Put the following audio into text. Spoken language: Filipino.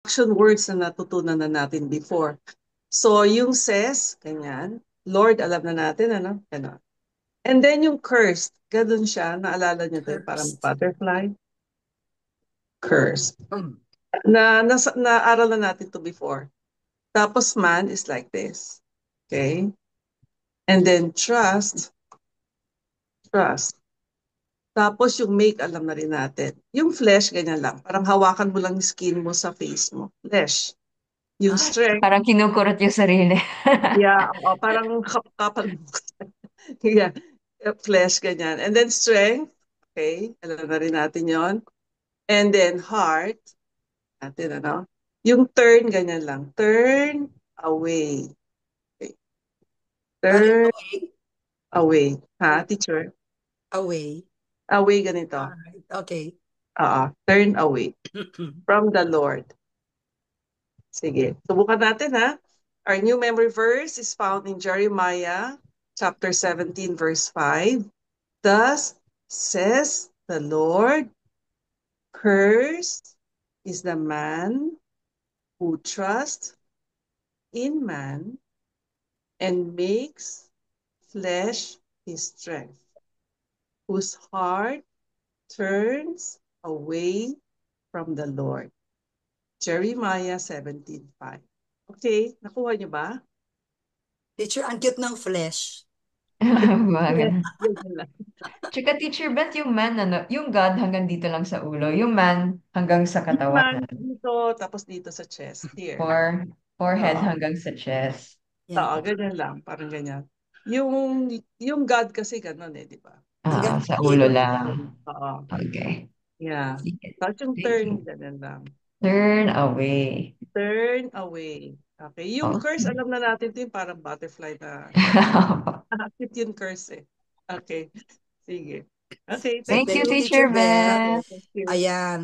action words na natutunan na natin before. So, yung says, ganyan. Lord, alam na natin, ano? Ano. And then yung cursed, ganun siya. Naalala niyo to, parang Cursed. butterfly. Cursed. Hmm. Naaral na natin to before. Tapos man is like this. Okay? And then trust. Tapos yung make, alam na rin natin. Yung flesh, ganyan lang. Parang hawakan mo lang yung skin mo sa face mo. Flesh. Yung Ah, strength, Parang kinukurot yung sarili. yeah, parang kapal mo. Yeah, flesh, ganyan. And then strength, okay, alam na rin natin yon. And then heart, natin ano. Yung turn, ganyan lang. Turn away. Okay. turn Turn away. away. Ha, Turn teacher? away. Away ganito. Alright. Okay. Turn away from the Lord. Sige, subukan natin ha. Our new memory verse is found in Jeremiah chapter 17 verse 5. Thus says the Lord, cursed is the man who trusts in man and makes flesh his strength, whose heart turns away from the Lord. Jeremiah 17:5. Okay, nakuha niyo ba? Teacher, ang cute ng flesh. Mga Yes, ganun. ganyan lang. Tsaka Teacher Beth, yung man, ano, yung God hanggang dito lang sa ulo. Yung man hanggang sa Yung katawan. man dito, tapos dito sa chest, here. Forehead Oo. hanggang sa chest. Yan. Ganyan lang, parang ganyan. Yung God kasi ganun eh, di ba? Oo, Hanggang sa ulo hip. lang. Oo. Okay. Yeah. Sige. Tapos yung Thank turn, you. ganun lang. Turn away. Turn away. Okay. Yung curse, Okay. alam na natin ito yung parang butterfly na ganun. Cute yung curse eh. Okay. Sige. Okay, thank Thank you, Thank you, you. Teacher Teacher Beth. Okay, Beth. thank you. Ayan.